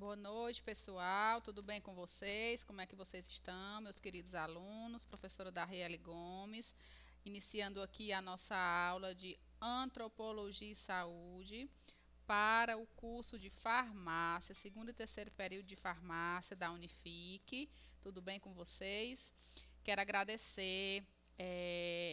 Boa noite, pessoal. Tudo bem com vocês? Como é que vocês estão, meus queridos alunos? Professora Dariele Gomes, iniciando aqui a nossa aula de Antropologia e Saúde para o curso de farmácia, segundo e terceiro período de farmácia da Unifique. Tudo bem com vocês? Quero agradecer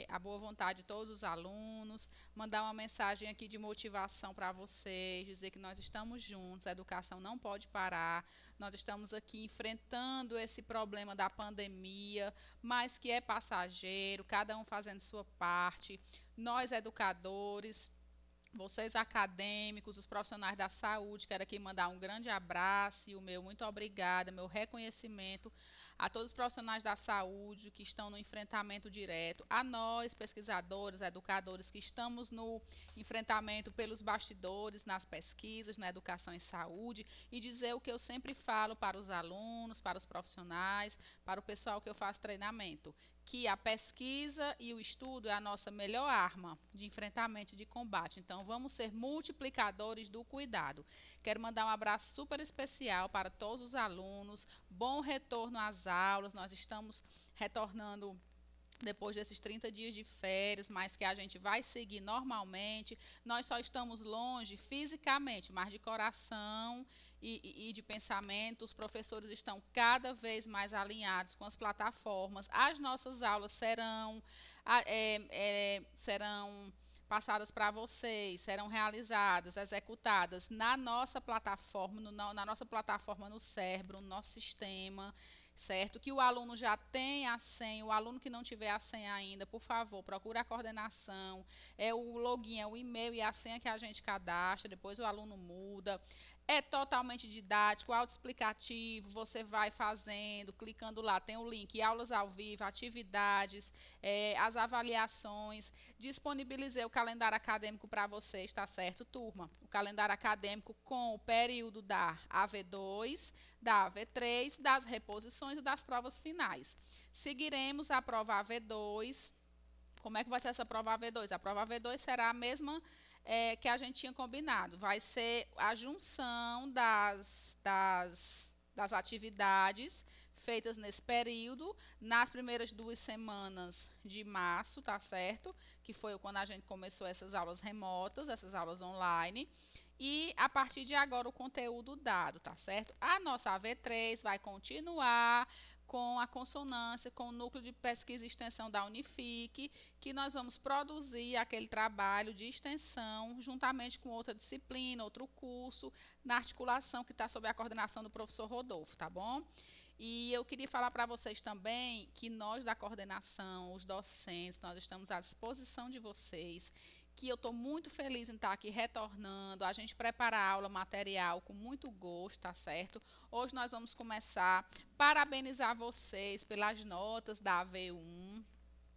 a boa vontade de todos os alunos, mandar uma mensagem aqui de motivação para vocês, dizer que nós estamos juntos, a educação não pode parar, nós estamos aqui enfrentando esse problema da pandemia, mas que é passageiro, cada um fazendo sua parte, nós educadores, vocês acadêmicos, os profissionais da saúde, quero aqui mandar um grande abraço e o meu muito obrigada, meu reconhecimento a todos os profissionais da saúde que estão no enfrentamento direto, a nós, pesquisadores, educadores, que estamos no enfrentamento pelos bastidores, nas pesquisas, na educação em saúde, e dizer o que eu sempre falo para os alunos, para os profissionais, para o pessoal que eu faço treinamento, que a pesquisa e o estudo é a nossa melhor arma de enfrentamento e de combate. Então, vamos ser multiplicadores do cuidado. Quero mandar um abraço super especial para todos os alunos. Bom retorno às aulas. Nós estamos retornando depois desses 30 dias de férias, mas que a gente vai seguir normalmente. Nós só estamos longe fisicamente, mas de coração e de pensamento. Os professores estão cada vez mais alinhados com as plataformas. As nossas aulas serão passadas para vocês, serão realizadas, executadas na nossa plataforma, na nossa plataforma no Cérebro, no nosso sistema, certo? Que o aluno já tem a senha, o aluno que não tiver a senha ainda, por favor, procure a coordenação, é o login, é o e-mail e a senha que a gente cadastra, depois o aluno muda. É totalmente didático, autoexplicativo, você vai fazendo, clicando lá, tem o link, aulas ao vivo, atividades, as avaliações, disponibilizei o calendário acadêmico para vocês, tá certo, turma? O calendário acadêmico com o período da AV2, da AV3, das reposições e das provas finais. Seguiremos a prova AV2. Como é que vai ser essa prova AV2? A prova AV2 será a mesma que a gente tinha combinado. Vai ser a junção das atividades feitas nesse período, nas primeiras 2 semanas de março, tá certo? Que foi quando a gente começou essas aulas remotas, essas aulas online. E a partir de agora o conteúdo dado, tá certo? A nossa AV3 vai continuar com a consonância, com o núcleo de pesquisa e extensão da Unifique, que nós vamos produzir aquele trabalho de extensão juntamente com outra disciplina, outro curso, na articulação que está sob a coordenação do professor Rodolfo, tá bom? E eu queria falar para vocês também que nós da coordenação, os docentes, nós estamos à disposição de vocês, que eu estou muito feliz em estar aqui retornando, a gente prepara a aula, material com muito gosto, tá certo? Hoje nós vamos começar, parabenizar vocês pelas notas da AV1,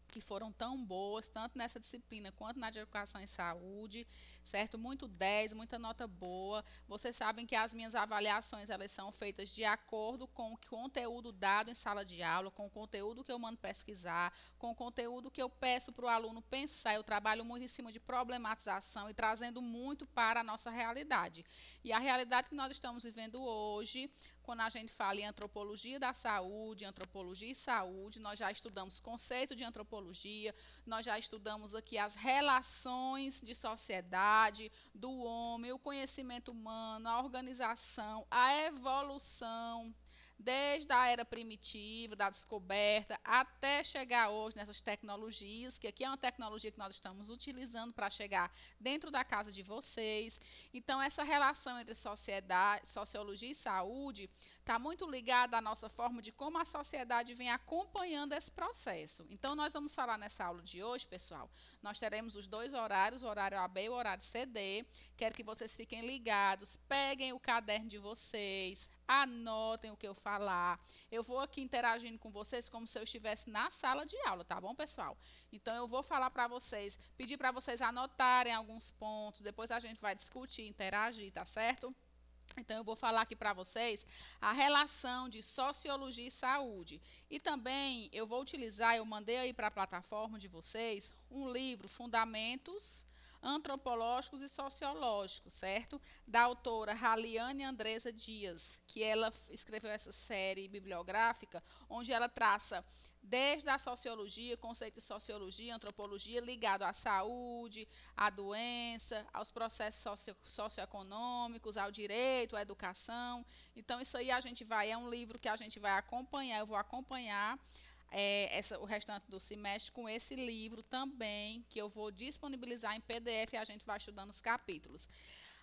que foram tão boas, tanto nessa disciplina quanto na de educação em saúde, certo? Muito 10, muita nota boa. Vocês sabem que as minhas avaliações, elas são feitas de acordo com o conteúdo dado em sala de aula, com o conteúdo que eu mando pesquisar, com o conteúdo que eu peço para o aluno pensar. Eu trabalho muito em cima de problematização e trazendo muito para a nossa realidade. E a realidade que nós estamos vivendo hoje, quando a gente fala em antropologia da saúde, antropologia e saúde, nós já estudamos conceito de antropologia, nós já estudamos aqui as relações de sociedade, do homem, o conhecimento humano, a organização, a evolução, desde a era primitiva, da descoberta, até chegar hoje nessas tecnologias, que aqui é uma tecnologia que nós estamos utilizando para chegar dentro da casa de vocês. Então, essa relação entre sociedade, sociologia e saúde está muito ligada à nossa forma de como a sociedade vem acompanhando esse processo. Então, nós vamos falar nessa aula de hoje, pessoal, nós teremos os dois horários, o horário AB e o horário CD. Quero que vocês fiquem ligados, peguem o caderno de vocês, anotem o que eu falar. Eu vou aqui interagindo com vocês como se eu estivesse na sala de aula, tá bom, pessoal? Então, eu vou falar para vocês, pedir para vocês anotarem alguns pontos, depois a gente vai discutir, interagir, tá certo? Então, eu vou falar aqui para vocês a relação de sociologia e saúde. E também eu vou utilizar, eu mandei aí para a plataforma de vocês, um livro, Fundamentos antropológicos e sociológicos, certo? Da autora Raliane Andresa Dias, que ela escreveu essa série bibliográfica, onde ela traça desde a sociologia, conceito de sociologia, antropologia, ligado à saúde, à doença, aos processos socioeconômicos, ao direito, à educação. Então, isso aí é um livro que a gente vai acompanhar, eu vou acompanhar o restante do semestre com esse livro também, que eu vou disponibilizar em PDF e a gente vai estudando os capítulos.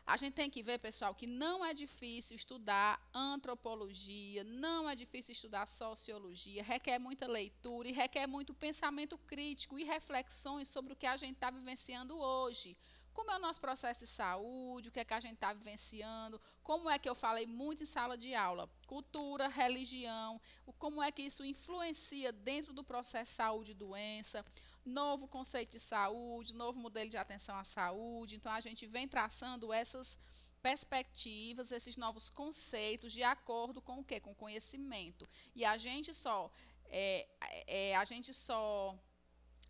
A gente tem que ver, pessoal, que não é difícil estudar antropologia, não é difícil estudar sociologia, requer muita leitura e requer muito pensamento crítico e reflexões sobre o que a gente está vivenciando hoje. Como é o nosso processo de saúde, o que é que a gente está vivenciando, como é que eu falei muito em sala de aula, cultura, religião, como é que isso influencia dentro do processo saúde e doença, novo conceito de saúde, novo modelo de atenção à saúde. Então, a gente vem traçando essas perspectivas, esses novos conceitos de acordo com o quê? Com o conhecimento. E a gente só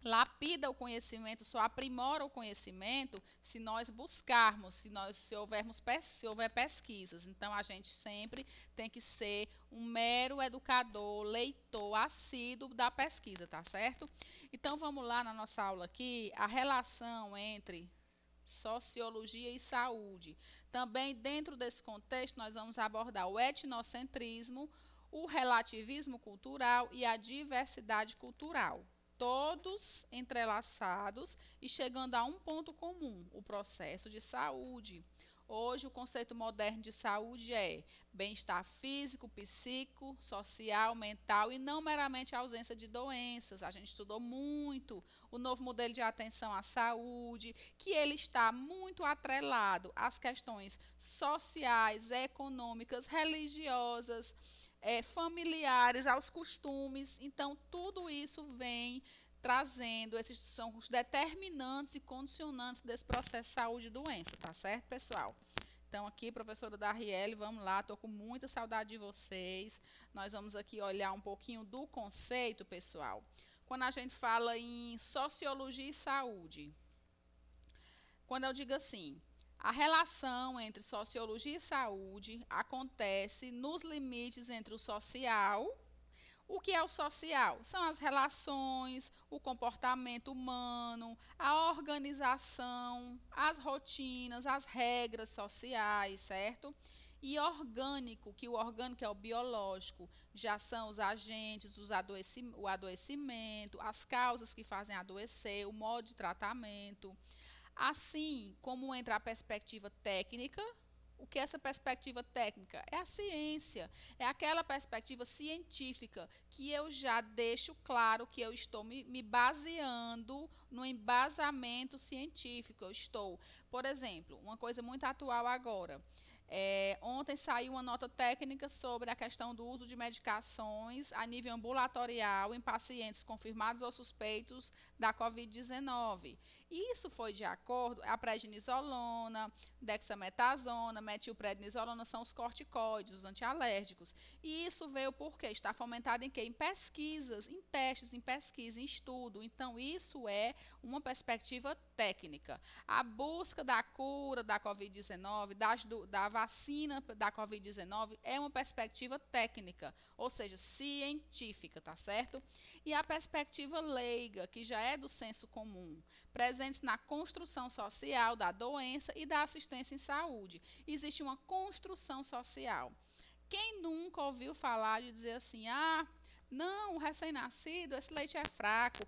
lapida o conhecimento, só aprimora o conhecimento se nós buscarmos, se houver pesquisas. Então, a gente sempre tem que ser um mero educador, leitor assíduo da pesquisa, tá certo? Então, vamos lá na nossa aula aqui, a relação entre sociologia e saúde. Também, dentro desse contexto, nós vamos abordar o etnocentrismo, o relativismo cultural e a diversidade cultural, todos entrelaçados e chegando a um ponto comum, o processo de saúde. Hoje, o conceito moderno de saúde é bem-estar físico, psíquico, social, mental e não meramente a ausência de doenças. A gente estudou muito o novo modelo de atenção à saúde, que ele está muito atrelado às questões sociais, econômicas, religiosas, familiares, aos costumes. Então, tudo isso vem trazendo, esses são os determinantes e condicionantes desse processo de saúde e doença, tá certo, pessoal? Então, aqui, professora Darielle, vamos lá, estou com muita saudade de vocês. Nós vamos aqui olhar um pouquinho do conceito, pessoal. Quando a gente fala em sociologia e saúde, quando eu digo assim, a relação entre sociologia e saúde acontece nos limites entre o social. O que é o social? São as relações, o comportamento humano, a organização, as rotinas, as regras sociais, certo? E orgânico, que o orgânico é o biológico, já são os agentes, o adoecimento, as causas que fazem adoecer, o modo de tratamento. Assim como entra a perspectiva técnica, o que é essa perspectiva técnica? É a ciência, é aquela perspectiva científica que eu já deixo claro que eu estou me baseando no embasamento científico. Eu estou, por exemplo, uma coisa muito atual agora. Ontem saiu uma nota técnica sobre a questão do uso de medicações a nível ambulatorial em pacientes confirmados ou suspeitos da Covid-19. Isso foi de acordo, a prednisolona, dexametasona, metilprednisolona são os corticoides, os antialérgicos. E isso veio porque está fomentado em quê? Em pesquisas, em testes, em pesquisa, em estudo. Então, isso é uma perspectiva técnica. A busca da cura da Covid-19, da vacina da Covid-19, é uma perspectiva técnica, ou seja, científica, tá certo? E a perspectiva leiga, que já é do senso comum, presentes na construção social da doença e da assistência em saúde. Existe uma construção social. Quem nunca ouviu falar de dizer assim, não, o recém-nascido, esse leite é fraco.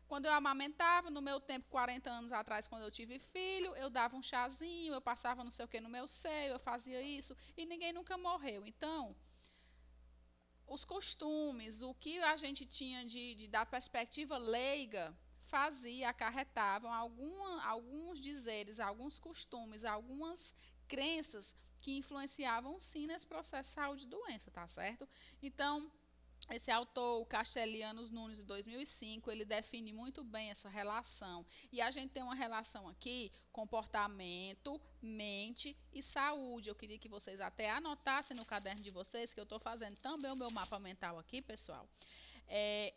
Quando eu amamentava, no meu tempo, 40 anos atrás, quando eu tive filho, eu dava um chazinho, eu passava não sei o que no meu seio, eu fazia isso, e ninguém nunca morreu. Então, os costumes, o que a gente tinha da perspectiva leiga, acarretavam alguns dizeres, alguns costumes, algumas crenças que influenciavam sim nesse processo de saúde e doença, tá certo? Então, esse autor, o Castelhanos Nunes, de 2005, ele define muito bem essa relação. E a gente tem uma relação aqui, comportamento, mente e saúde. Eu queria que vocês até anotassem no caderno de vocês, que eu estou fazendo também o meu mapa mental aqui, pessoal,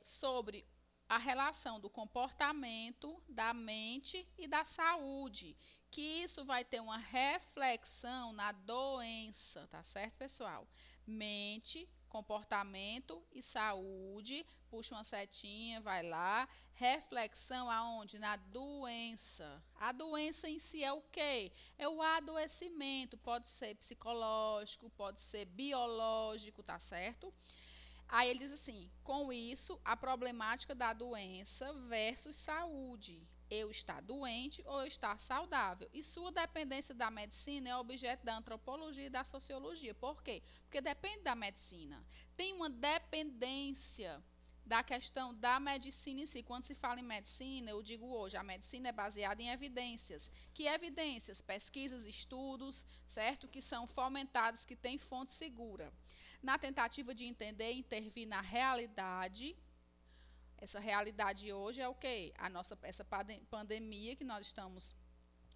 sobre a relação do comportamento, da mente e da saúde, que isso vai ter uma reflexão na doença, tá certo, pessoal? Mente, comportamento e saúde, puxa uma setinha, vai lá, reflexão aonde? Na doença. A doença em si é o quê? É o adoecimento, pode ser psicológico, pode ser biológico, tá certo? Aí ele diz assim: com isso, a problemática da doença versus saúde. Eu estar doente ou eu estar saudável. E sua dependência da medicina é objeto da antropologia e da sociologia. Por quê? Porque depende da medicina. Tem uma dependência da questão da medicina em si. Quando se fala em medicina, eu digo hoje, a medicina é baseada em evidências. Que evidências? Pesquisas, estudos, certo? Que são fomentados, que têm fonte segura. Na tentativa de entender e intervir na realidade, essa realidade hoje é o quê? Essa pandemia que nós estamos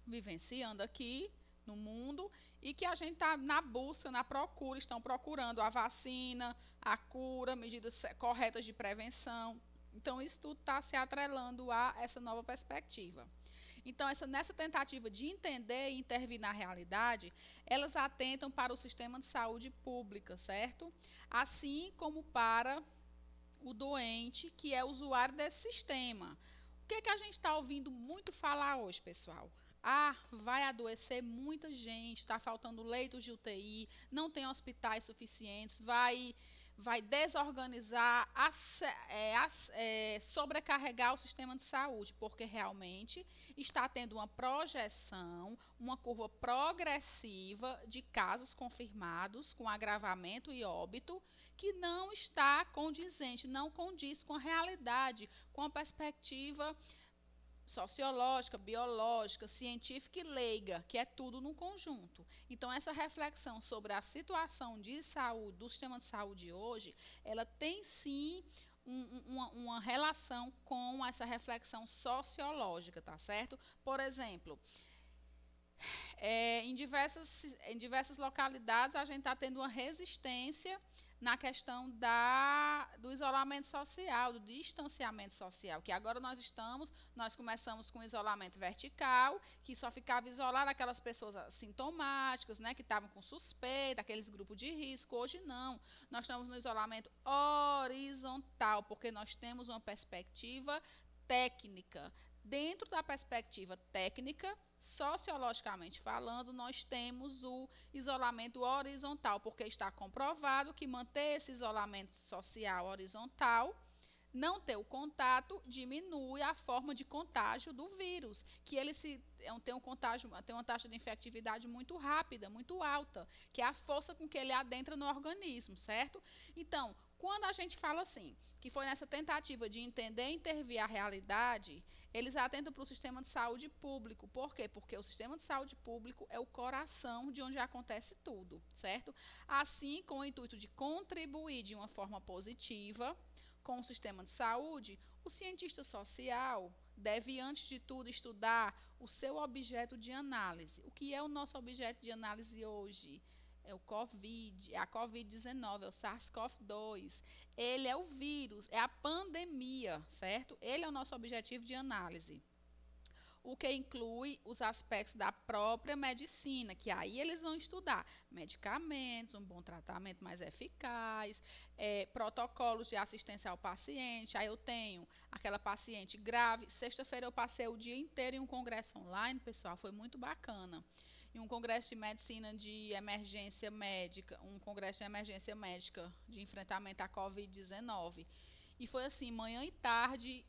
vivenciando aqui no mundo e que a gente está na busca, na procura, estão procurando a vacina, a cura, medidas corretas de prevenção. Então, isso tudo está se atrelando a essa nova perspectiva. Então, nessa tentativa de entender e intervir na realidade, elas atentam para o sistema de saúde pública, certo? Assim como para o doente, que é usuário desse sistema. O que a gente está ouvindo muito falar hoje, pessoal? Ah, vai adoecer muita gente, está faltando leitos de UTI, não tem hospitais suficientes, vai desorganizar, sobrecarregar o sistema de saúde, porque realmente está tendo uma projeção, uma curva progressiva de casos confirmados com agravamento e óbito, que não está condizente, não condiz com a realidade, com a perspectiva sociológica, biológica, científica e leiga, que é tudo no conjunto. Então, essa reflexão sobre a situação de saúde, do sistema de saúde hoje, ela tem sim uma relação com essa reflexão sociológica, tá certo? Por exemplo, em diversas localidades a gente está tendo uma resistência na questão do isolamento social, do distanciamento social, que agora nós começamos com isolamento vertical, que só ficava isolado aquelas pessoas assintomáticas, né, que estavam com suspeita, aqueles grupos de risco. Hoje não, nós estamos no isolamento horizontal, porque nós temos uma perspectiva técnica. Dentro da perspectiva técnica, sociologicamente falando, nós temos o isolamento horizontal, porque está comprovado que manter esse isolamento social horizontal, não ter o contato, diminui a forma de contágio do vírus, que ele tem uma taxa de infectividade muito rápida, muito alta, que é a força com que ele adentra no organismo, certo? Então, quando a gente fala assim, que foi nessa tentativa de entender e intervir a realidade, eles atentam para o sistema de saúde público. Por quê? Porque o sistema de saúde público é o coração de onde acontece tudo, certo? Assim, com o intuito de contribuir de uma forma positiva com o sistema de saúde, o cientista social deve, antes de tudo, estudar o seu objeto de análise. O que é o nosso objeto de análise hoje? É a Covid-19, é o SARS-CoV-2. Ele é o vírus, é a pandemia, certo? Ele é o nosso objetivo de análise. O que inclui os aspectos da própria medicina, que aí eles vão estudar medicamentos, um bom tratamento mais eficaz, protocolos de assistência ao paciente. Aí eu tenho aquela paciente grave. Sexta-feira eu passei o dia inteiro em um congresso online, pessoal, foi muito bacana. Em um congresso de medicina de emergência médica, um congresso de emergência médica de enfrentamento à Covid-19. E foi assim, manhã e tarde,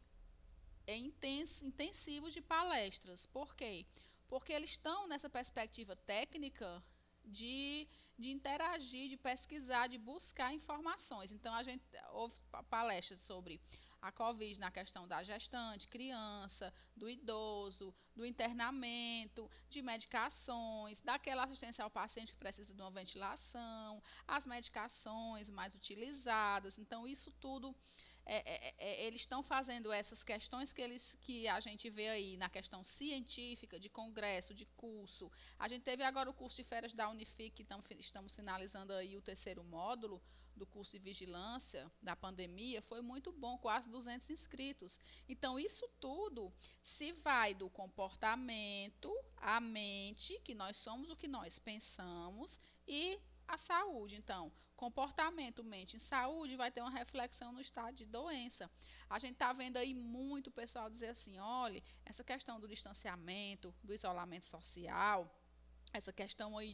intensivos de palestras. Por quê? Porque eles estão nessa perspectiva técnica de interagir, de pesquisar, de buscar informações. Então, a gente houve palestras sobre a Covid na questão da gestante, criança, do idoso, do internamento, de medicações, daquela assistência ao paciente que precisa de uma ventilação, as medicações mais utilizadas. Então, isso tudo eles estão fazendo essas questões que a gente vê aí na questão científica, de congresso, de curso. A gente teve agora o curso de férias da Unific, estamos finalizando aí o terceiro módulo do curso de vigilância da pandemia, foi muito bom, quase 200 inscritos. Então, isso tudo se vai do comportamento, a mente, que nós somos o que nós pensamos, e a saúde. Então, comportamento, mente e saúde vai ter uma reflexão no estado de doença. A gente está vendo aí muito pessoal dizer assim, olha, essa questão do distanciamento, do isolamento social, essa questão aí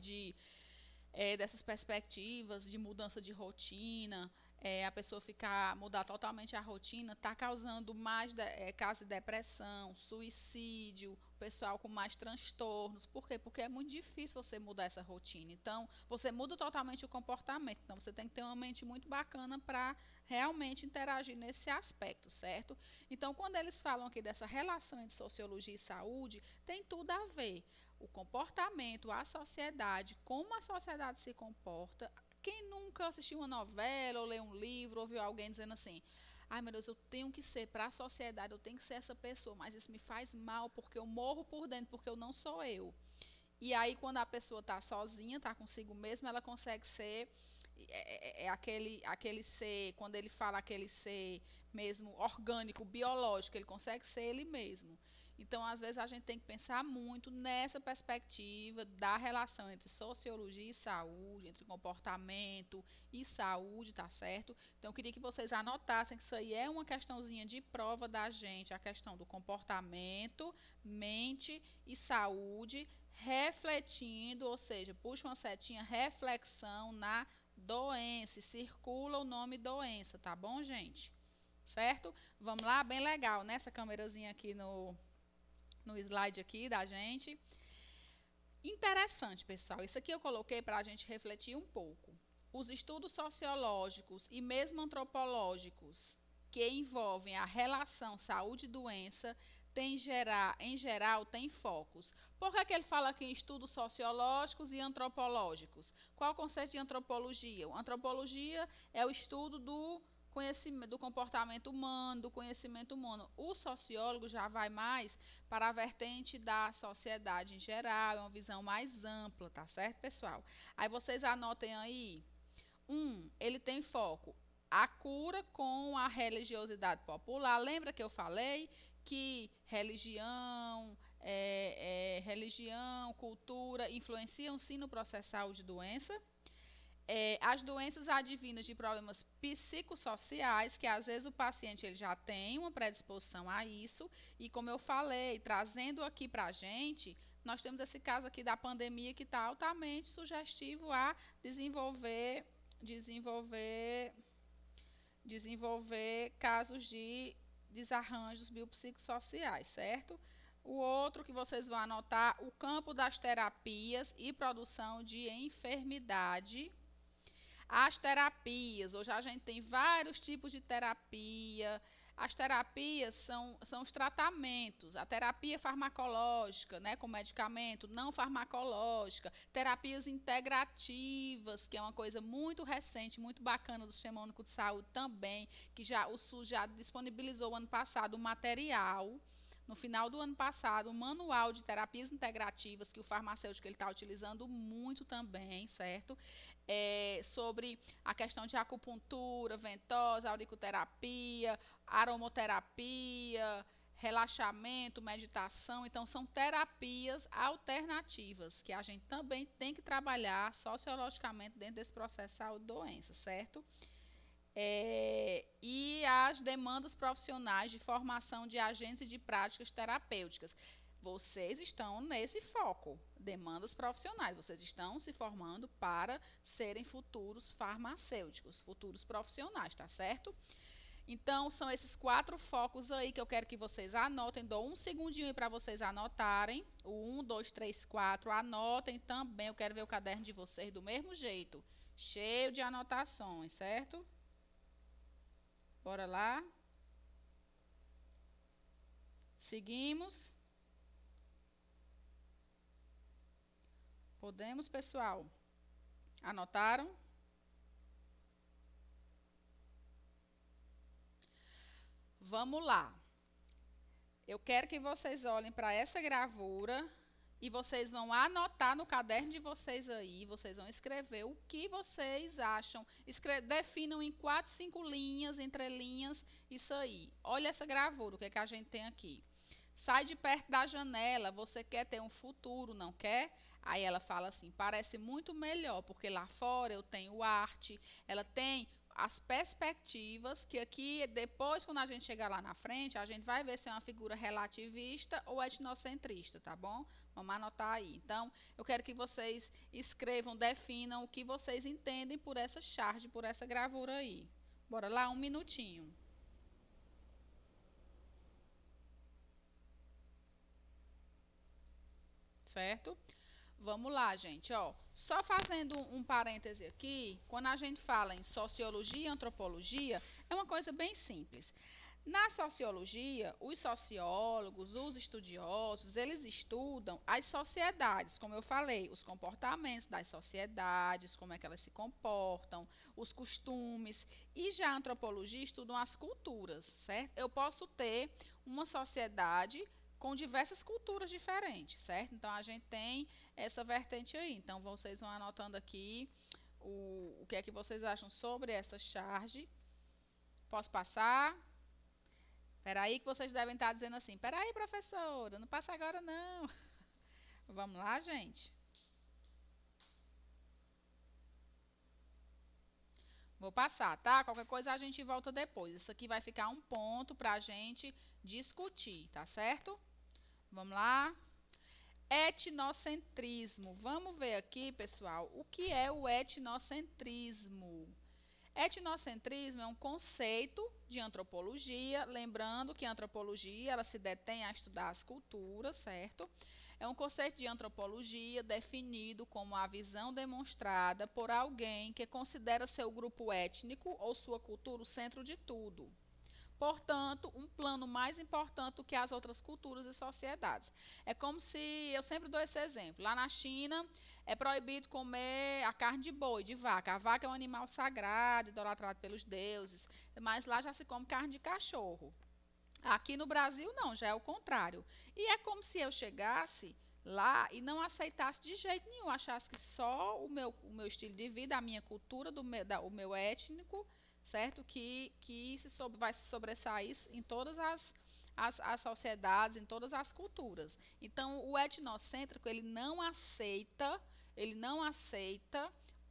dessas perspectivas de mudança de rotina, a pessoa mudar totalmente a rotina, está causando mais casos de depressão, suicídio, pessoal com mais transtornos. Por quê? Porque é muito difícil você mudar essa rotina. Então, você muda totalmente o comportamento. Então, você tem que ter uma mente muito bacana para realmente interagir nesse aspecto, certo? Então, quando eles falam aqui dessa relação entre sociologia e saúde, tem tudo a ver. O comportamento, a sociedade, como a sociedade se comporta. Quem nunca assistiu uma novela ou leu um livro, ouviu alguém dizendo assim, ai meu Deus, eu tenho que ser para a sociedade, eu tenho que ser essa pessoa, mas isso me faz mal porque eu morro por dentro, porque eu não sou eu. E aí, quando a pessoa está sozinha, está consigo mesma, ela consegue ser aquele ser, quando ele fala aquele ser mesmo orgânico, biológico, ele consegue ser ele mesmo. Então, às vezes, a gente tem que pensar muito nessa perspectiva da relação entre sociologia e saúde, entre comportamento e saúde, tá certo? Então, eu queria que vocês anotassem que isso aí é uma questãozinha de prova da gente, a questão do comportamento, mente e saúde, refletindo, ou seja, puxa uma setinha, reflexão na doença, circula o nome doença, tá bom, gente? Certo? Vamos lá, bem legal, nessa câmerazinha aqui no slide aqui da gente. Interessante, pessoal. Isso aqui eu coloquei para a gente refletir um pouco. Os estudos sociológicos e mesmo antropológicos que envolvem a relação saúde-doença em geral, tem focos. Por que ele fala aqui em estudos sociológicos e antropológicos? Qual é o conceito de antropologia? Antropologia é o estudo do conhecimento, do comportamento humano, do conhecimento humano. O sociólogo já vai mais para a vertente da sociedade em geral, é uma visão mais ampla, tá certo, pessoal? Aí vocês anotem aí. Ele tem foco a cura com a religiosidade popular. Lembra que eu falei que religião, cultura influenciam sim no processo de saúde e doença? As doenças advindas de problemas psicossociais, que às vezes o paciente ele já tem uma predisposição a isso, e como eu falei, trazendo aqui para a gente, nós temos esse caso aqui da pandemia que está altamente sugestivo a desenvolver casos de desarranjos biopsicossociais, certo? O outro que vocês vão anotar, o campo das terapias e produção de enfermidade. As terapias, hoje a gente tem vários tipos de terapia. As terapias são os tratamentos, a terapia farmacológica, né, com medicamento, não farmacológica, terapias integrativas, que é uma coisa muito recente, muito bacana do Sistema Único de Saúde também, que o SUS já disponibilizou ano passado um material, no final do ano passado, um manual de terapias integrativas, que o farmacêutico está utilizando muito também, certo? Sobre a questão de acupuntura, ventosa, auriculoterapia, aromoterapia, relaxamento, meditação. Então, são terapias alternativas que a gente também tem que trabalhar sociologicamente dentro desse processo de saúde e doença, certo? E as demandas profissionais de formação de agentes e de práticas terapêuticas. Vocês estão nesse foco, demandas profissionais. Vocês estão se formando para serem futuros farmacêuticos, futuros profissionais, tá certo? Então, são esses 4 focos aí que eu quero que vocês anotem. Dou um segundinho aí para vocês anotarem. O 1, 2, 3, 4. Anotem também. Eu quero ver o caderno de vocês do mesmo jeito, cheio de anotações, certo? Bora lá. Seguimos. Podemos, pessoal? Anotaram? Vamos lá. Eu quero que vocês olhem para essa gravura e vocês vão anotar no caderno de vocês aí, vocês vão escrever o que vocês acham. Definam em 4, 5 linhas, entrelinhas, isso aí. Olha essa gravura, o que é que a gente tem aqui. Sai de perto da janela, você quer ter um futuro, não quer? Aí ela fala assim, parece muito melhor, porque lá fora eu tenho arte, ela tem as perspectivas, que aqui, depois, quando a gente chegar lá na frente, a gente vai ver se é uma figura relativista ou etnocentrista, tá bom? Vamos anotar aí. Então, eu quero que vocês escrevam, definam o que vocês entendem por essa charge, por essa gravura aí. Bora lá, um minutinho. Certo? Vamos lá, gente, ó. Só fazendo um parêntese aqui, quando a gente fala em sociologia e antropologia, é uma coisa bem simples. Na sociologia, os sociólogos, os estudiosos, eles estudam as sociedades, como eu falei, os comportamentos das sociedades, como é que elas se comportam, os costumes. E já a antropologia estudam as culturas, certo? Eu posso ter uma sociedade com diversas culturas diferentes, certo? Então a gente tem essa vertente aí. Então vocês vão anotando aqui o que é que vocês acham sobre essa charge. Posso passar? Peraí que vocês devem estar dizendo assim, peraí, professora, não passa agora não. Vamos lá, gente? Vou passar, tá? Qualquer coisa a gente volta depois. Isso aqui vai ficar um ponto para a gente discutir, tá certo? Vamos lá? Etnocentrismo. Vamos ver aqui, pessoal, o que é o etnocentrismo. Etnocentrismo é um conceito de antropologia, lembrando que a antropologia ela se detém a estudar as culturas, certo? É um conceito de antropologia definido como a visão demonstrada por alguém que considera seu grupo étnico ou sua cultura o centro de tudo. Portanto, um plano mais importante do que as outras culturas e sociedades. É como se, eu sempre dou esse exemplo, lá na China é proibido comer a carne de boi, de vaca. A vaca é um animal sagrado, idolatrado pelos deuses, mas lá já se come carne de cachorro. Aqui no Brasil não, já é o contrário. E é como se eu chegasse lá e não aceitasse de jeito nenhum, achasse que só o meu estilo de vida, a minha cultura, o meu étnico, certo? Que vai se sobressair em todas as sociedades, em todas as culturas. Então, o etnocêntrico, ele não aceita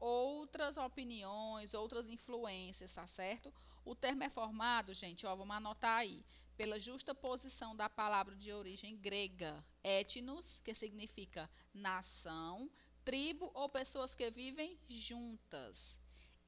outras opiniões, outras influências, tá certo? O termo é formado, gente, ó, vamos anotar aí, pela justa posição da palavra de origem grega, etnos, que significa nação, tribo ou pessoas que vivem juntas,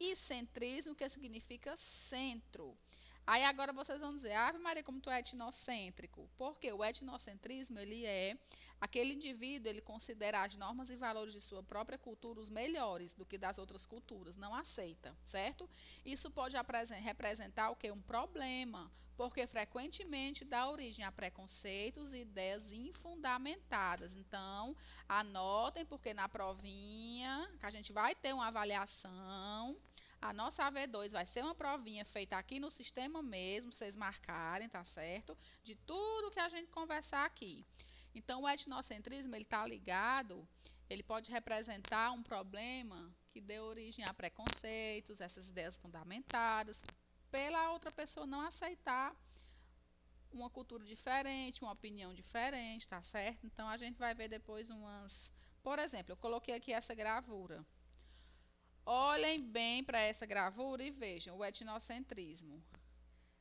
e centrismo, que significa centro. Aí agora vocês vão dizer, Ave Maria, como tu é etnocêntrico. Porque o etnocentrismo, ele é aquele indivíduo, ele considera as normas e valores de sua própria cultura os melhores do que das outras culturas, não aceita, certo? Isso pode representar o que? Um problema, porque frequentemente dá origem a preconceitos e ideias infundamentadas. Então, anotem, porque na provinha, que a gente vai ter uma avaliação, a nossa AV2 vai ser uma provinha feita aqui no sistema mesmo, vocês marcarem, tá certo? De tudo que a gente conversar aqui. Então, o etnocentrismo, ele está ligado, ele pode representar um problema que dê origem a preconceitos, essas ideias fundamentadas, pela outra pessoa não aceitar uma cultura diferente, uma opinião diferente, tá certo? Então, a gente vai ver depois umas... Por exemplo, eu coloquei aqui essa gravura. Olhem bem para essa gravura e vejam o etnocentrismo.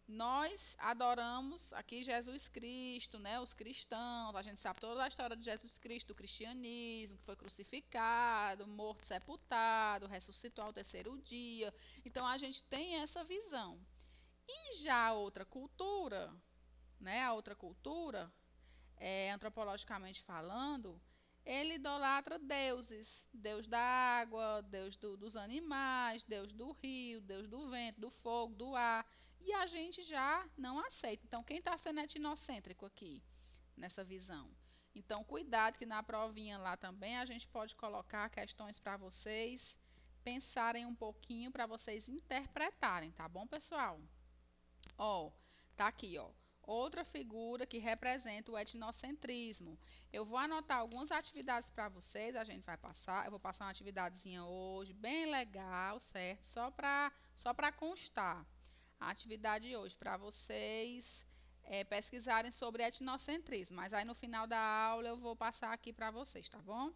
Nós adoramos aqui Jesus Cristo, né? Os cristãos, a gente sabe toda a história de Jesus Cristo, do cristianismo, que foi crucificado, morto, sepultado, ressuscitou ao terceiro dia. Então a gente tem essa visão. E já a outra cultura, né? A outra cultura, antropologicamente falando, ele idolatra deuses. Deus da água, Deus dos animais, Deus do rio, Deus do vento, do fogo, do ar. E a gente já não aceita. Então, quem está sendo etnocêntrico aqui, nessa visão? Então, cuidado que na provinha lá também a gente pode colocar questões para vocês pensarem um pouquinho, para vocês interpretarem, tá bom, pessoal? Ó, Tá aqui, ó. Outra figura que representa o etnocentrismo. Eu vou anotar algumas atividades para vocês, a gente vai passar. Eu vou passar uma atividadezinha hoje, bem legal, certo? Só para constar. A atividade de hoje, para vocês pesquisarem sobre etnocentrismo. Mas aí no final da aula eu vou passar aqui para vocês, tá bom?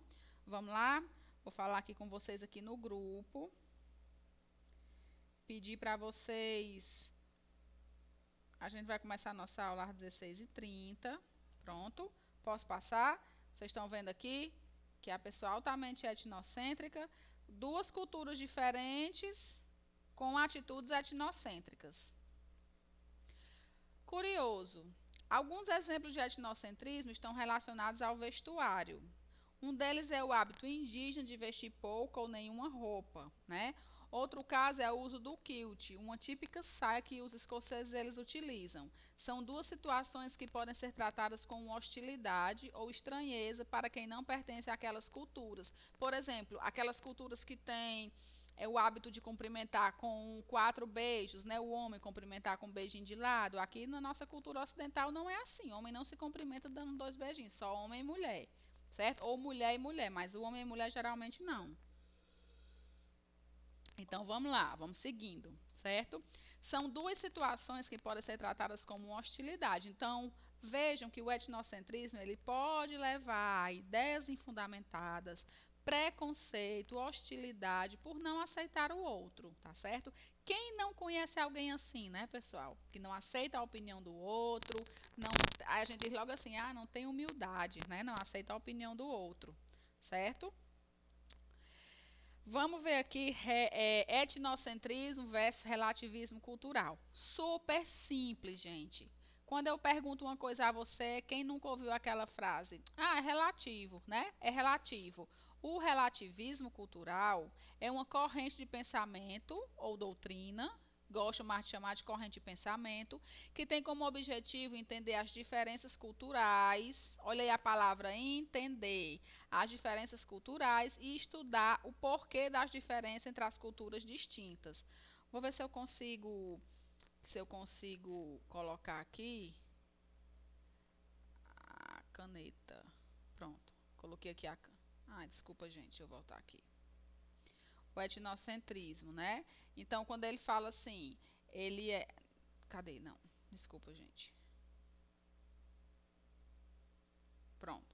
Vamos lá? Vou falar aqui com vocês aqui no grupo. Pedir para vocês. A gente vai começar a nossa aula às 16h30. Pronto. Posso passar? Vocês estão vendo aqui que a pessoa altamente etnocêntrica, duas culturas diferentes com atitudes etnocêntricas. Curioso. Alguns exemplos de etnocentrismo estão relacionados ao vestuário. Um deles é o hábito indígena de vestir pouca ou nenhuma roupa, né? Outro caso é o uso do kilt, uma típica saia que os escoceses eles utilizam. São duas situações que podem ser tratadas com hostilidade ou estranheza para quem não pertence àquelas culturas. Por exemplo, aquelas culturas que têm o hábito de cumprimentar com 4 beijos, né? O homem cumprimentar com um beijinho de lado. Aqui na nossa cultura ocidental não é assim. O homem não se cumprimenta dando 2 beijinhos, só homem e mulher, certo? Ou mulher e mulher, mas o homem e mulher geralmente não. Então vamos lá, vamos seguindo, certo? São duas situações que podem ser tratadas como hostilidade. Então vejam que o etnocentrismo ele pode levar a ideias infundamentadas, preconceito, hostilidade por não aceitar o outro, tá certo? Quem não conhece alguém assim, né, pessoal? Que não aceita a opinião do outro, não, aí a gente diz logo assim, não tem humildade, né? Não aceita a opinião do outro, certo? Vamos ver aqui etnocentrismo versus relativismo cultural. Super simples, gente. Quando eu pergunto uma coisa a você, quem nunca ouviu aquela frase? É relativo, né? É relativo. O relativismo cultural é uma corrente de pensamento ou doutrina, gosto mais de chamar de corrente de pensamento, que tem como objetivo entender as diferenças culturais, olha aí a palavra entender, as diferenças culturais e estudar o porquê das diferenças entre as culturas distintas. Vou ver se eu consigo colocar aqui a caneta. Pronto, coloquei aqui a desculpa, gente, deixa eu voltar aqui. O etnocentrismo, né? Então, quando ele fala assim, ele é... Cadê? Não, desculpa, gente. Pronto.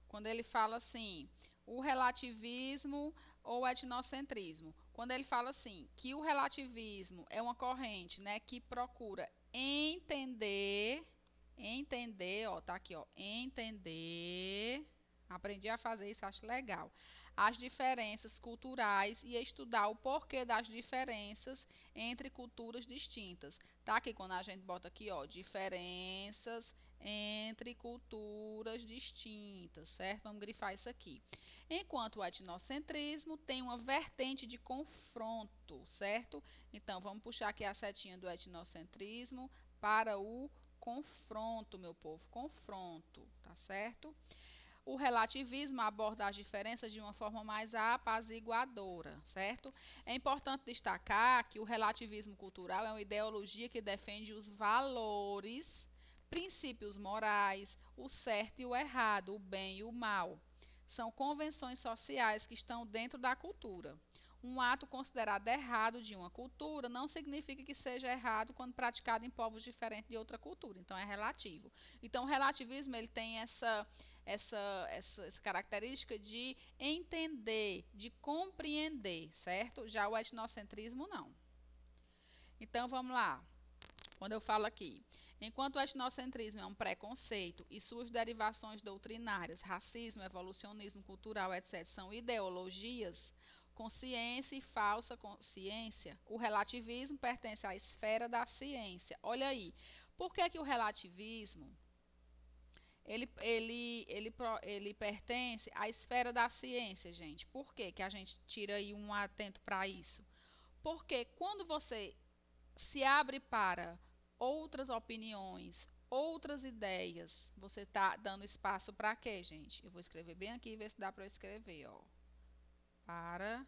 Quando ele fala assim, o relativismo ou etnocentrismo. Quando ele fala assim, que o relativismo é uma corrente, né, que procura entender, ó, tá aqui, ó, entender, aprendi a fazer isso, acho legal, as diferenças culturais e estudar o porquê das diferenças entre culturas distintas. Tá aqui quando a gente bota aqui, ó, diferenças entre culturas distintas, certo? Vamos grifar isso aqui. Enquanto o etnocentrismo tem uma vertente de confronto, certo? Então, vamos puxar aqui a setinha do etnocentrismo para o confronto, meu povo, confronto, tá certo? O relativismo aborda as diferenças de uma forma mais apaziguadora, certo? É importante destacar que o relativismo cultural é uma ideologia que defende os valores, princípios morais, o certo e o errado, o bem e o mal. São convenções sociais que estão dentro da cultura. Um ato considerado errado de uma cultura não significa que seja errado quando praticado em povos diferentes de outra cultura. Então, é relativo. Então, o relativismo ele tem essa característica de entender, de compreender, certo? Já o etnocentrismo, não. Então, vamos lá. Quando eu falo aqui, enquanto o etnocentrismo é um preconceito e suas derivações doutrinárias, racismo, evolucionismo cultural, etc., são ideologias, consciência e falsa consciência, o relativismo pertence à esfera da ciência. Olha aí, por que o relativismo ele pertence à esfera da ciência, gente? Por que a gente tira aí um atento para isso? Porque quando você se abre para outras opiniões, outras ideias, você está dando espaço para quê, gente? Eu vou escrever bem aqui e ver se dá para eu escrever, ó. Para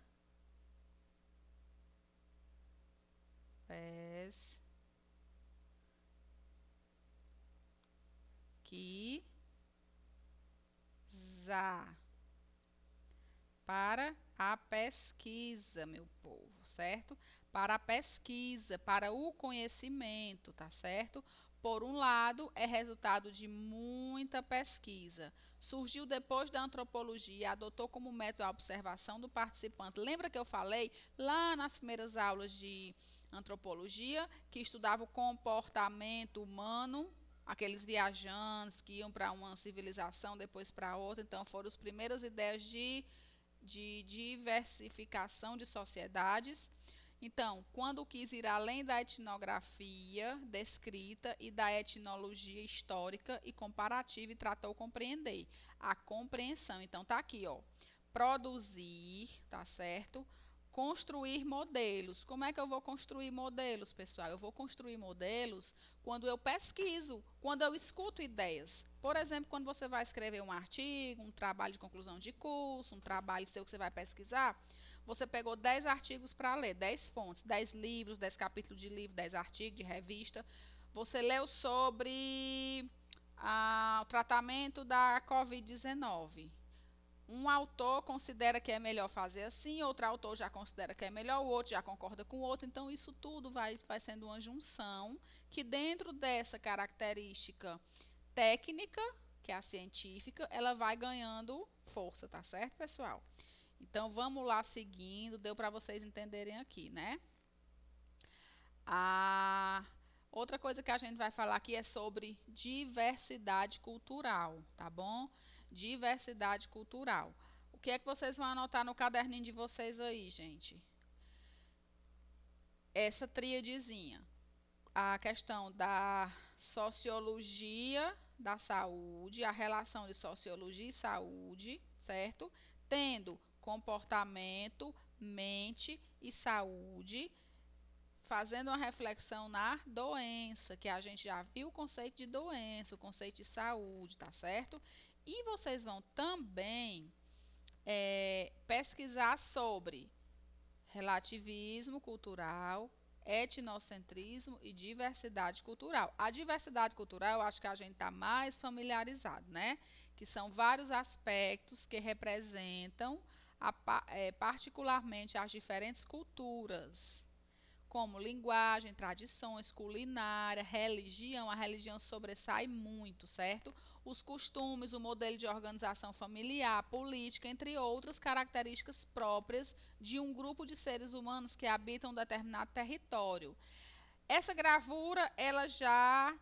Para a pesquisa, meu povo, certo? Para a pesquisa, para o conhecimento, tá certo? Por um lado, é resultado de muita pesquisa. Surgiu depois da antropologia, adotou como método a observação do participante. Lembra que eu falei lá nas primeiras aulas de antropologia que estudava o comportamento humano? Aqueles viajantes que iam para uma civilização, depois para outra. Então, foram as primeiras ideias de diversificação de sociedades. Então, quando quis ir além da etnografia descrita e da etnologia histórica e comparativa e tratou compreender a compreensão. Então, tá aqui, ó. Produzir, tá certo? Construir modelos. Como é que eu vou construir modelos, pessoal? Eu vou construir modelos quando eu pesquiso, quando eu escuto ideias. Por exemplo, quando você vai escrever um artigo, um trabalho de conclusão de curso, um trabalho seu que você vai pesquisar, você pegou 10 artigos para ler, 10 fontes, 10 livros, 10 capítulos de livro, 10 artigos de revista. Você leu sobre o tratamento da Covid-19. Um autor considera que é melhor fazer assim, outro autor já considera que é melhor, o outro já concorda com o outro. Então, isso tudo vai sendo uma junção que dentro dessa característica técnica, que é a científica, ela vai ganhando força, tá certo, pessoal? Então, vamos lá seguindo, deu para vocês entenderem aqui, né? A outra coisa que a gente vai falar aqui é sobre diversidade cultural, tá bom? Diversidade cultural. O que é que vocês vão anotar no caderninho de vocês aí, gente? Essa tríadezinha. A questão da sociologia da saúde, a relação de sociologia e saúde, certo? Tendo comportamento, mente e saúde, fazendo uma reflexão na doença, que a gente já viu o conceito de doença, o conceito de saúde, tá certo? E vocês vão também pesquisar sobre relativismo cultural, etnocentrismo e diversidade cultural. A diversidade cultural, eu acho que a gente está mais familiarizado, né? Que são vários aspectos que representam particularmente as diferentes culturas, como linguagem, tradições, culinária, religião. A religião sobressai muito, certo? Os costumes, o modelo de organização familiar, política, entre outras características próprias de um grupo de seres humanos que habitam um determinado território. Essa gravura, ela já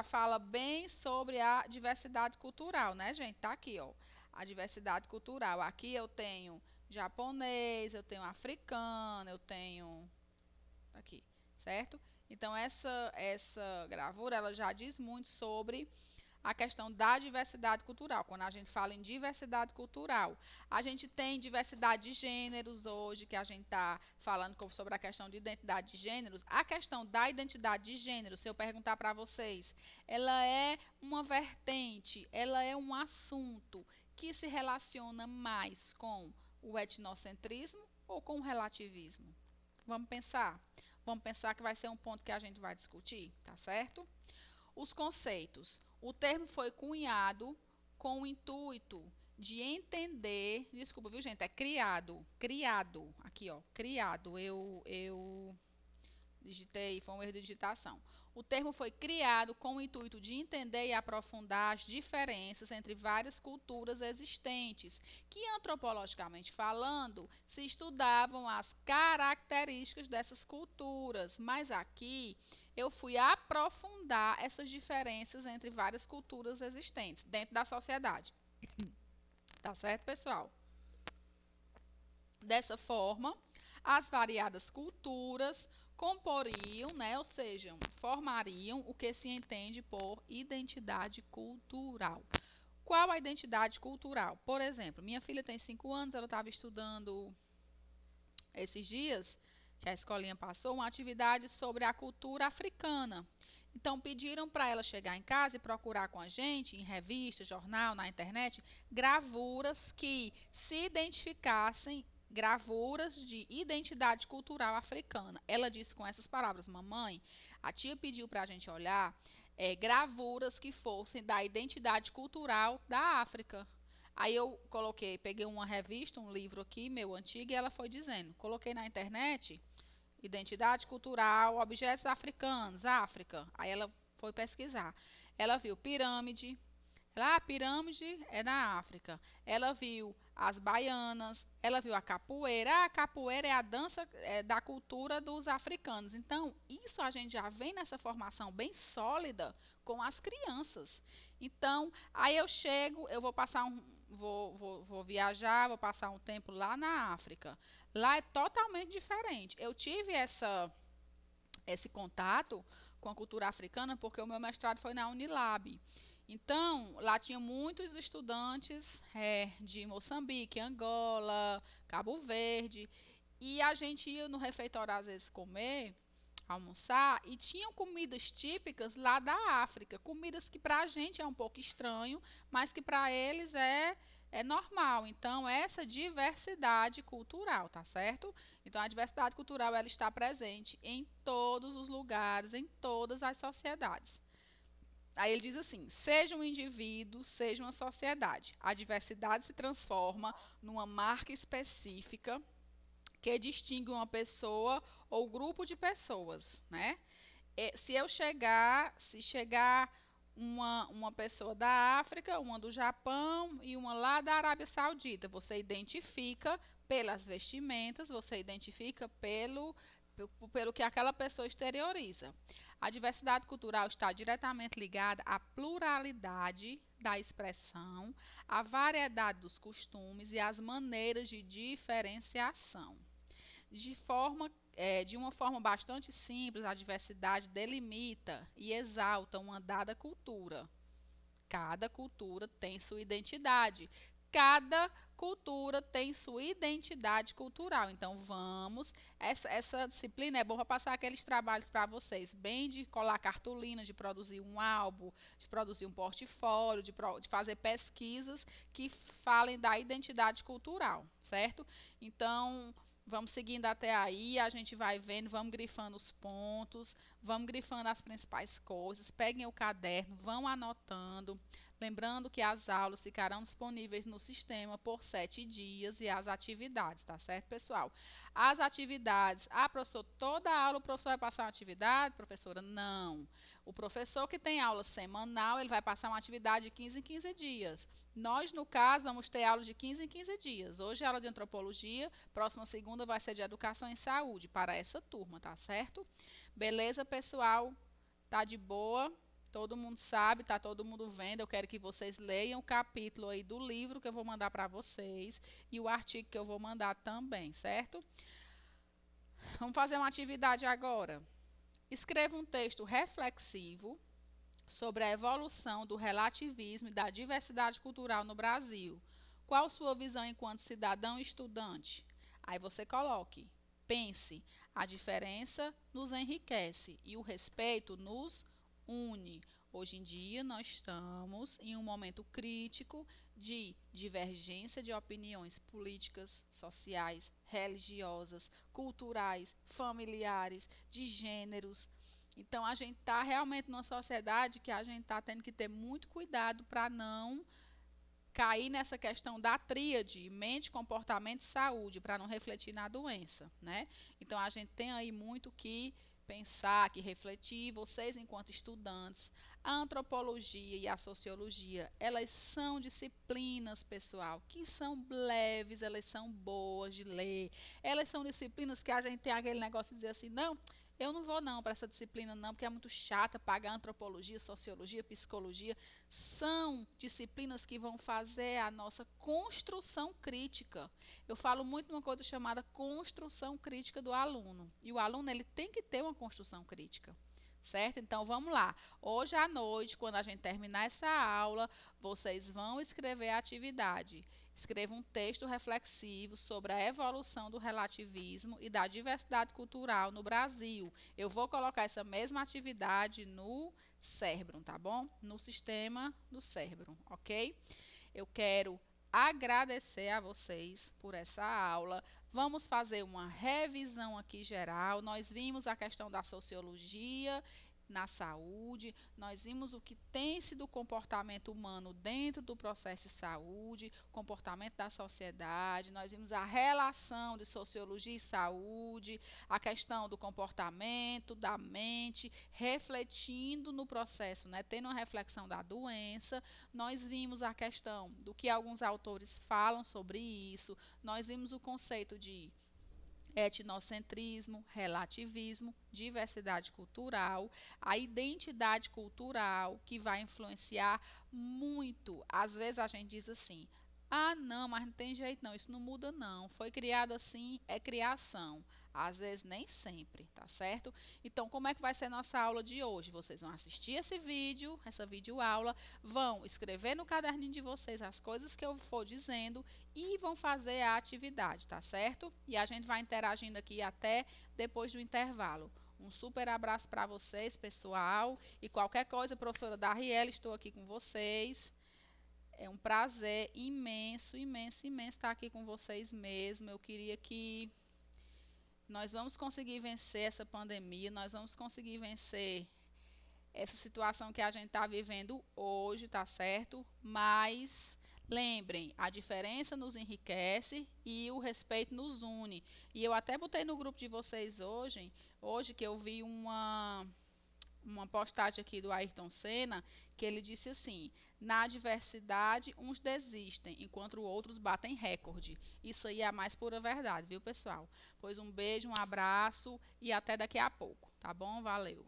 fala bem sobre a diversidade cultural, né, gente? Tá aqui, ó, a diversidade cultural. Aqui eu tenho japonês, eu tenho africano, eu tenho aqui, certo? Então, essa gravura, ela já diz muito sobre a questão da diversidade cultural. Quando a gente fala em diversidade cultural, a gente tem diversidade de gêneros hoje, que a gente está falando sobre a questão de identidade de gêneros. A questão da identidade de gênero, se eu perguntar para vocês, ela é uma vertente, ela é um assunto que se relaciona mais com o etnocentrismo ou com o relativismo? Vamos pensar? Vamos pensar que vai ser um ponto que a gente vai discutir, tá certo? Os conceitos. O termo foi cunhado com o intuito de entender, desculpa, viu, gente? É criado, aqui, ó, criado. Eu digitei, foi um erro de digitação. O termo foi criado com o intuito de entender e aprofundar as diferenças entre várias culturas existentes, que antropologicamente falando, se estudavam as características dessas culturas. Mas aqui eu fui aprofundar essas diferenças entre várias culturas existentes dentro da sociedade. Tá certo, pessoal? Dessa forma, as variadas culturas comporiam, né, ou seja, formariam o que se entende por identidade cultural. Qual a identidade cultural? Por exemplo, minha filha tem 5 anos, ela estava estudando esses dias, que a escolinha passou, uma atividade sobre a cultura africana. Então, pediram para ela chegar em casa e procurar com a gente, em revista, jornal, na internet, gravuras que se identificassem, gravuras de identidade cultural africana. Ela disse com essas palavras: mamãe, a tia pediu para a gente olhar gravuras que fossem da identidade cultural da África. Aí eu peguei uma revista, um livro aqui, meu antigo, e ela foi dizendo. Coloquei na internet, identidade cultural, objetos africanos, África. Aí ela foi pesquisar. Ela viu pirâmide. Lá a pirâmide é na África. Ela viu as baianas, ela viu a capoeira. A capoeira é a dança da cultura dos africanos. Então, isso a gente já vem nessa formação bem sólida com as crianças. Então, aí eu chego, eu vou passar vou viajar, vou passar um tempo lá na África. Lá é totalmente diferente. Eu tive esse contato com a cultura africana porque o meu mestrado foi na Unilab. Então, lá tinha muitos estudantes de Moçambique, Angola, Cabo Verde, e a gente ia no refeitório às vezes comer, almoçar, e tinham comidas típicas lá da África, comidas que para a gente é um pouco estranho, mas que para eles é normal. Então, essa diversidade cultural, tá certo? Então, a diversidade cultural ela está presente em todos os lugares, em todas as sociedades. Aí ele diz assim: seja um indivíduo, seja uma sociedade. A diversidade se transforma numa marca específica que distingue uma pessoa ou grupo de pessoas, né? Se chegar uma pessoa da África, uma do Japão e uma lá da Arábia Saudita, você identifica pelas vestimentas, você identifica pelo que aquela pessoa exterioriza. A diversidade cultural está diretamente ligada à pluralidade da expressão, à variedade dos costumes e às maneiras de diferenciação. De uma forma bastante simples, a diversidade delimita e exalta uma dada cultura. Cada cultura tem sua identidade. Cada cultura tem sua identidade cultural. Então, essa disciplina é boa para passar aqueles trabalhos para vocês, bem de colar cartolina, de produzir um álbum, de produzir um portfólio, de fazer pesquisas que falem da identidade cultural, certo? Então, vamos seguindo até aí, a gente vai vendo, vamos grifando os pontos, vamos grifando as principais coisas, peguem o caderno, vão anotando. Lembrando que as aulas ficarão disponíveis no sistema por 7 dias e as atividades, tá certo, pessoal? As atividades, professor, toda aula o professor vai passar uma atividade? Professora, não. O professor que tem aula semanal, ele vai passar uma atividade de 15 em 15 dias. Nós, no caso, vamos ter aula de 15 em 15 dias. Hoje é aula de antropologia, próxima segunda vai ser de educação em saúde, para essa turma, tá certo? Beleza, pessoal? Tá de boa? Todo mundo sabe, tá todo mundo vendo. Eu quero que vocês leiam o capítulo aí do livro que eu vou mandar para vocês e o artigo que eu vou mandar também, certo? Vamos fazer uma atividade agora. Escreva um texto reflexivo sobre a evolução do relativismo e da diversidade cultural no Brasil. Qual sua visão enquanto cidadão e estudante? Aí você coloque, pense, a diferença nos enriquece e o respeito nos une. Hoje em dia, nós estamos em um momento crítico de divergência de opiniões políticas, sociais, religiosas, culturais, familiares, de gêneros. Então, a gente está realmente numa sociedade que a gente está tendo que ter muito cuidado para não cair nessa questão da tríade, mente, comportamento e saúde, para não refletir na doença, né? Então, a gente tem aí muito que pensar, que refletir. Vocês, enquanto estudantes, a antropologia e a sociologia, elas são disciplinas, pessoal, que são leves, elas são boas de ler. Elas são disciplinas que a gente tem aquele negócio de dizer assim, não, eu não vou não para essa disciplina não, porque é muito chata pagar antropologia, sociologia, psicologia. São disciplinas que vão fazer a nossa construção crítica. Eu falo muito uma coisa chamada construção crítica do aluno. E o aluno ele tem que ter uma construção crítica. Certo? Então vamos lá. Hoje à noite, quando a gente terminar essa aula, vocês vão escrever a atividade. Escreva um texto reflexivo sobre a evolução do relativismo e da diversidade cultural no Brasil. Eu vou colocar essa mesma atividade no Cérebro, tá bom? No sistema do cérebro, ok? Eu quero agradecer a vocês por essa aula. Vamos fazer uma revisão aqui geral. Nós vimos a questão da sociologia na saúde, nós vimos o que tem sido o comportamento humano dentro do processo de saúde, comportamento da sociedade, nós vimos a relação de sociologia e saúde, a questão do comportamento, da mente, refletindo no processo, né, tendo uma reflexão da doença, nós vimos a questão do que alguns autores falam sobre isso, nós vimos o conceito de etnocentrismo, relativismo, diversidade cultural, a identidade cultural que vai influenciar muito. Às vezes a gente diz assim: ah, não, mas não tem jeito não, isso não muda não. Foi criado assim, é criação. Às vezes nem sempre, tá certo? Então, como é que vai ser nossa aula de hoje? Vocês vão assistir esse vídeo, essa videoaula, vão escrever no caderninho de vocês as coisas que eu for dizendo e vão fazer a atividade, tá certo? E a gente vai interagindo aqui até depois do intervalo. Um super abraço para vocês, pessoal. E qualquer coisa, professora Dariela, estou aqui com vocês. É um prazer imenso, imenso, imenso estar aqui com vocês mesmo. Eu queria que nós vamos conseguir vencer essa pandemia, nós vamos conseguir vencer essa situação que a gente está vivendo hoje, tá certo? Mas lembrem, a diferença nos enriquece e o respeito nos une. E eu até botei no grupo de vocês hoje que eu vi uma postagem aqui do Ayrton Senna, que ele disse assim: na diversidade, uns desistem, enquanto outros batem recorde. Isso aí é a mais pura verdade, viu, pessoal? Pois um beijo, um abraço e até daqui a pouco, tá bom? Valeu!